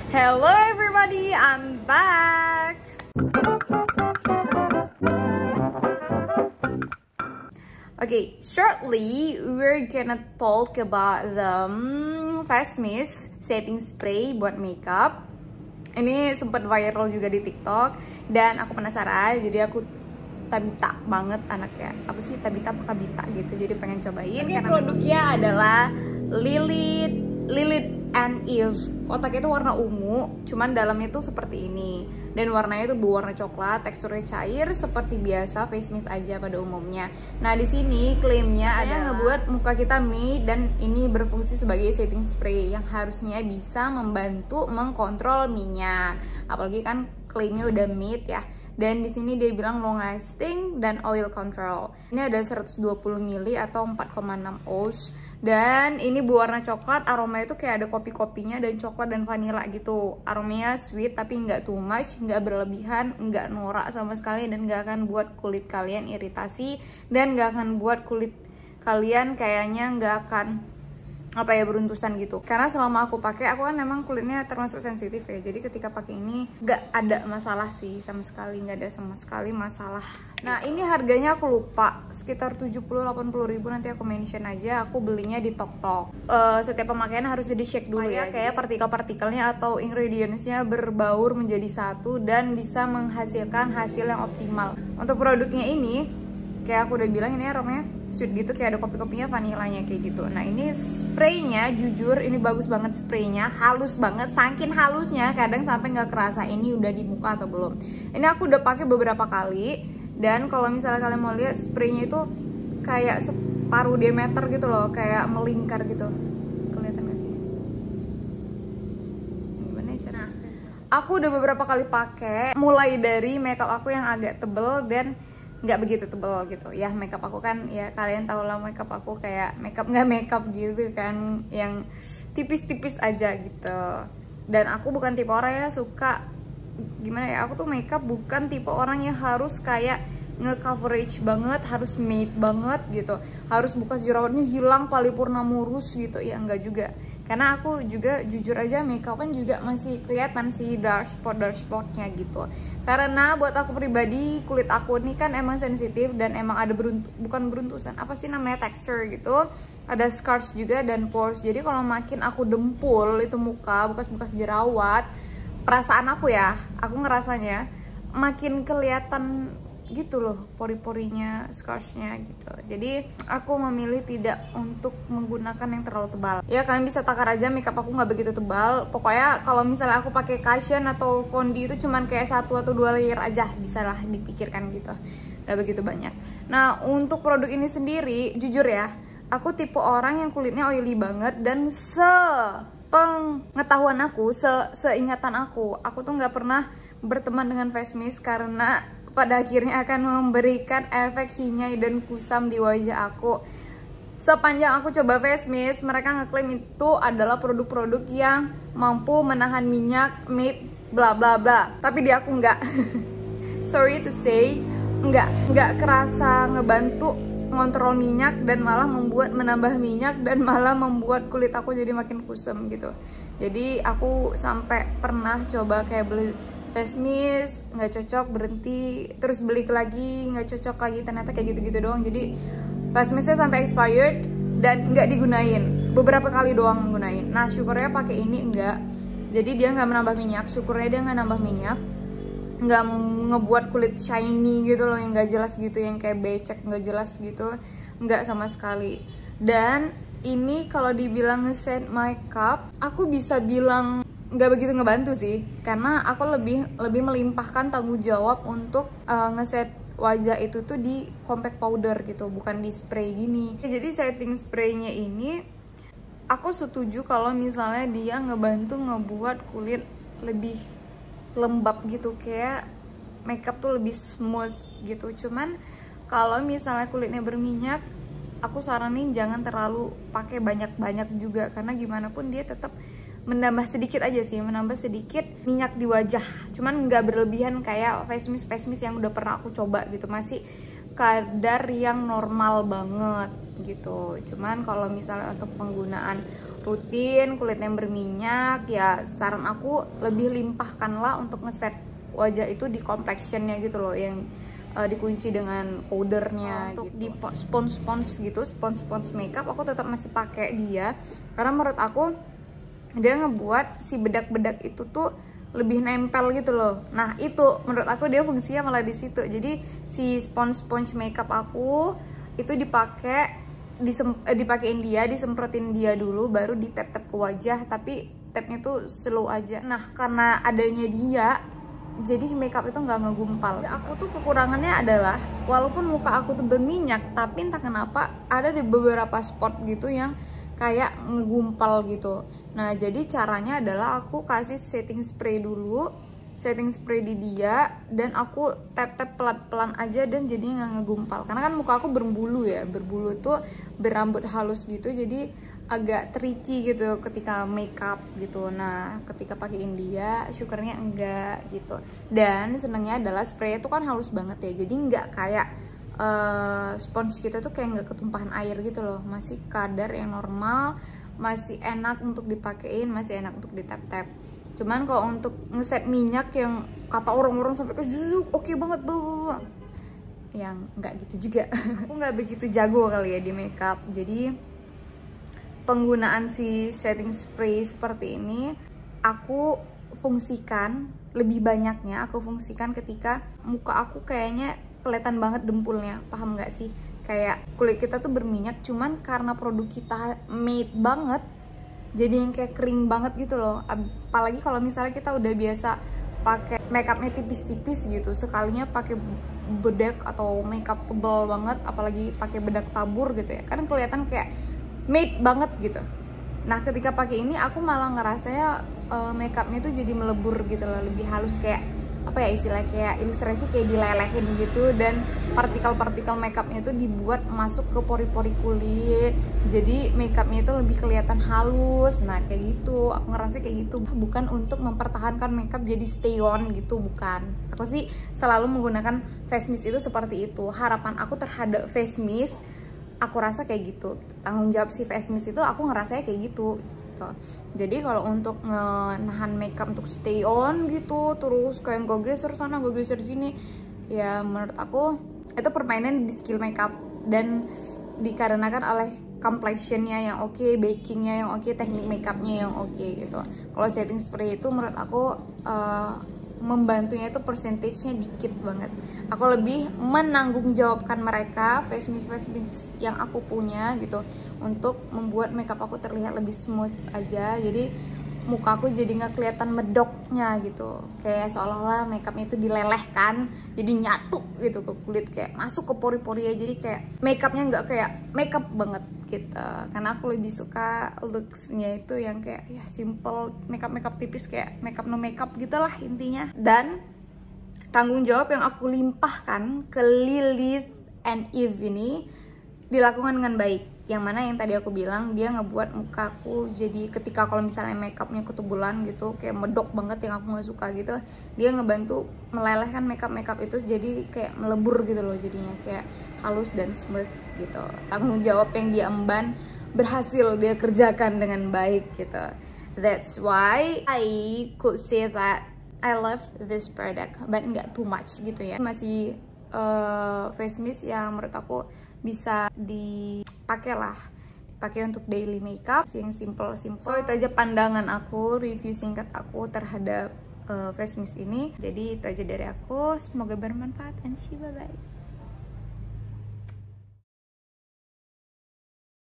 Hello everybody, I'm back. Okay, shortly we're gonna talk about the Face Mist setting spray buat makeup. Ini sempat viral juga di TikTok dan aku penasaran, jadi aku Tabita banget anaknya. Apa sih Tabita apa Kabita gitu. Jadi pengen cobain. Karena produknya adalah Lilith and Eve. Kotaknya itu warna ungu, cuman dalamnya tuh seperti ini. Dan warnanya tuh berwarna coklat, teksturnya cair seperti biasa face mist aja pada umumnya. Nah, di sini klaimnya ada ngebuat muka kita matte dan ini berfungsi sebagai setting spray yang harusnya bisa membantu mengkontrol minyak. Apalagi kan klaimnya udah matte ya. Dan di sini dia bilang long lasting dan oil control. Ini ada 120 ml atau 4,6 oz. Dan ini berwarna coklat, aromanya itu kayak ada kopi-kopinya dan coklat dan vanilla gitu. Aromanya sweet tapi nggak too much, nggak berlebihan, nggak norak sama sekali dan nggak akan buat kulit kalian iritasi dan nggak akan buat kulit kalian kayaknya nggak akan beruntusan gitu. Karena selama aku pakai, aku kan memang kulitnya termasuk sensitif ya. Jadi ketika pakai ini nggak ada masalah sih sama sekali, nggak ada sama sekali masalah. Nah, ini harganya aku lupa, sekitar 70-80 ribu, nanti aku mention aja. Aku belinya di TokTok. Setiap pemakaian harus di shake dulu ya, kayak partikel-partikelnya atau ingredientsnya berbaur menjadi satu dan bisa menghasilkan hasil yang optimal. Untuk produknya ini, kayak aku udah bilang, ini aromanya sweet gitu, kayak ada kopi-kopinya, vanilanya kayak gitu. Nah, ini spraynya jujur ini bagus banget, spraynya halus banget, saking halusnya kadang sampai nggak kerasa ini udah di muka atau belum. Ini aku udah pakai beberapa kali dan kalau misalnya kalian mau lihat spraynya itu kayak separuh diameter gitu loh, kayak melingkar gitu. Kelihatan gak sih? Gimana ya? Nah, aku udah beberapa kali pakai, mulai dari makeup aku yang agak tebel dan nggak begitu tebal gitu ya. Makeup aku kan ya kalian tau lah, makeup aku kayak nggak makeup gitu kan, yang tipis-tipis aja gitu. Dan aku bukan tipe orang yang suka gimana ya, aku tuh makeup bukan tipe orang yang harus kayak nge-coverage banget, harus matte banget gitu, harus bekas jerawatnya hilang, paripurna murus gitu ya, enggak juga. Karena aku juga jujur aja makeupan juga masih kelihatan sih dark spotnya gitu. Karena buat aku pribadi, kulit aku ini kan emang sensitif dan emang ada bukan beruntusan, apa sih namanya, texture gitu. Ada scars juga dan pores. Jadi kalau makin aku dempul itu muka, bekas-bekas jerawat, perasaan aku ya, aku ngerasanya makin kelihatan gitu loh pori-porinya, scarsnya gitu. Jadi aku memilih tidak untuk menggunakan yang terlalu tebal. Ya kalian bisa takar aja, makeup aku nggak begitu tebal. Pokoknya kalau misalnya aku pakai cushion atau fondue itu cuman kayak 1 atau 2 layer aja, bisa lah dipikirkan gitu, nggak begitu banyak. Nah, untuk produk ini sendiri jujur ya, aku tipe orang yang kulitnya oily banget dan pengetahuan aku, seingatan aku tuh nggak pernah berteman dengan face mist karena pada akhirnya akan memberikan efek hinyai dan kusam di wajah aku. Sepanjang aku coba face mist, mereka ngeklaim itu adalah produk-produk yang mampu menahan minyak, matte, bla bla bla. Tapi di aku enggak. Sorry to say, enggak kerasa ngebantu ngontrol minyak dan malah menambah minyak dan malah membuat kulit aku jadi makin kusam gitu. Jadi aku sampai pernah coba kayak beli face mist, nggak cocok, berhenti, terus beli lagi, nggak cocok lagi, ternyata kayak gitu-gitu doang. Jadi face mistnya sampai expired dan nggak digunain, beberapa kali doang gunain. Nah, syukurnya pakai ini enggak, jadi dia nggak menambah minyak, syukurnya dia nggak nambah minyak, nggak ngebuat kulit shiny gitu loh, yang nggak jelas gitu, yang kayak becek nggak jelas gitu, nggak sama sekali. Dan ini kalau dibilang ngeset makeup, aku bisa bilang nggak begitu ngebantu sih, karena aku lebih melimpahkan tanggung jawab untuk ngeset wajah itu tuh di compact powder gitu, bukan di spray gini. Jadi setting spraynya ini aku setuju kalau misalnya dia ngebantu ngebuat kulit lebih lembab gitu, kayak makeup tuh lebih smooth gitu. Cuman kalau misalnya kulitnya berminyak, aku saranin jangan terlalu pakai banyak-banyak juga, karena gimana pun dia tetap menambah sedikit aja sih, menambah sedikit minyak di wajah, cuman nggak berlebihan kayak face mist yang udah pernah aku coba gitu, masih kadar yang normal banget gitu. Cuman kalau misalnya untuk penggunaan rutin, kulit yang berminyak, ya saran aku lebih limpahkanlah untuk ngeset wajah itu di complexionnya gitu loh, yang dikunci dengan powdernya. Untuk gitu. Di spons gitu, spons makeup aku tetap masih pakai dia karena menurut aku dia ngebuat si bedak-bedak itu tuh lebih nempel gitu loh. Nah itu menurut aku dia fungsinya malah di situ. Jadi si spons makeup aku itu dipakein dia, disemprotin dia dulu, baru di tap ke wajah. Tapi tapnya tuh slow aja. Nah karena adanya dia, jadi makeup itu nggak ngegumpal. Aku tuh kekurangannya adalah walaupun muka aku tuh berminyak, tapi entah kenapa ada di beberapa spot gitu yang kayak ngegumpal gitu. Nah jadi caranya adalah aku kasih setting spray dulu, setting spray di dia, dan aku tap pelan-pelan aja dan jadi nggak ngegumpal. Karena kan muka aku berbulu ya, berbulu tuh berambut halus gitu, jadi agak tricky gitu ketika makeup gitu. Nah ketika pakein dia syukurnya enggak gitu. Dan senengnya adalah spray itu kan halus banget ya, jadi nggak kayak spons kita tuh kayak nggak ketumpahan air gitu loh, masih kadar yang normal, masih enak untuk dipakein, masih enak untuk ditap-tap. Cuman kalau untuk ngeset minyak yang kata orang-orang sampai ke zuzuk oke banget yang nggak gitu juga. Aku nggak begitu jago kali ya di makeup, jadi penggunaan si setting spray seperti ini aku fungsikan lebih banyaknya, aku fungsikan ketika muka aku kayaknya kelihatan banget dempulnya, paham nggak sih? Kayak kulit kita tuh berminyak, cuman karena produk kita made banget jadi yang kayak kering banget gitu loh. Apalagi kalau misalnya kita udah biasa pakai makeupnya tipis-tipis gitu, sekalinya pakai bedak atau makeup tebal banget, apalagi pakai bedak tabur gitu ya, kan kelihatan kayak made banget gitu. Nah ketika pakai ini aku malah ngerasanya makeupnya tuh jadi melebur gitu loh, lebih halus, kayak apa ya istilahnya, kayak ilustrasi kayak dilelehin gitu, dan partikel-partikel makeupnya itu dibuat masuk ke pori-pori kulit, jadi makeupnya itu lebih kelihatan halus. Nah kayak gitu, aku ngerasa kayak gitu, bukan untuk mempertahankan makeup jadi stay on gitu, bukan. Aku sih selalu menggunakan face mist itu seperti itu. Harapan aku terhadap face mist, aku rasa kayak gitu, tanggung jawab si face mist itu aku ngerasanya kayak gitu. Jadi kalau untuk menahan makeup untuk stay on gitu, terus kayak gue geser sana, gue geser sini, ya menurut aku itu permainan di skill makeup, dan dikarenakan oleh complexionnya yang oke, bakingnya yang oke, teknik makeupnya yang oke gitu. Kalau setting spray itu menurut aku membantunya itu persentasenya dikit banget. Aku lebih menanggung jawabkan mereka, face mist yang aku punya gitu, untuk membuat makeup aku terlihat lebih smooth aja. Jadi muka aku jadi nggak kelihatan medoknya gitu, kayak seolah-olah makeupnya itu dilelehkan jadi nyatu gitu ke kulit, kayak masuk ke pori-pori ya, jadi kayak makeupnya nggak kayak makeup banget gitu. Karena aku lebih suka looksnya itu yang kayak ya simple, makeup tipis, kayak makeup no makeup gitulah intinya. Dan tanggung jawab yang aku limpahkan ke Lilith and Eve ini dilakukan dengan baik. Yang mana yang tadi aku bilang, dia ngebuat mukaku jadi ketika kalau misalnya makeupnya ketebulan gitu, kayak medok banget yang aku nggak suka gitu, dia ngebantu melelehkan makeup itu jadi kayak melebur gitu loh, jadinya kayak halus dan smooth gitu. Tanggung jawab yang dia emban berhasil dia kerjakan dengan baik gitu. That's why I could say that I love this product, but nggak too much gitu ya. Masih face mist yang menurut aku bisa dipakai lah, pakai untuk daily makeup yang simple. So itu aja pandangan aku, review singkat aku terhadap face mist ini. Jadi itu aja dari aku, semoga bermanfaat, and bye bye.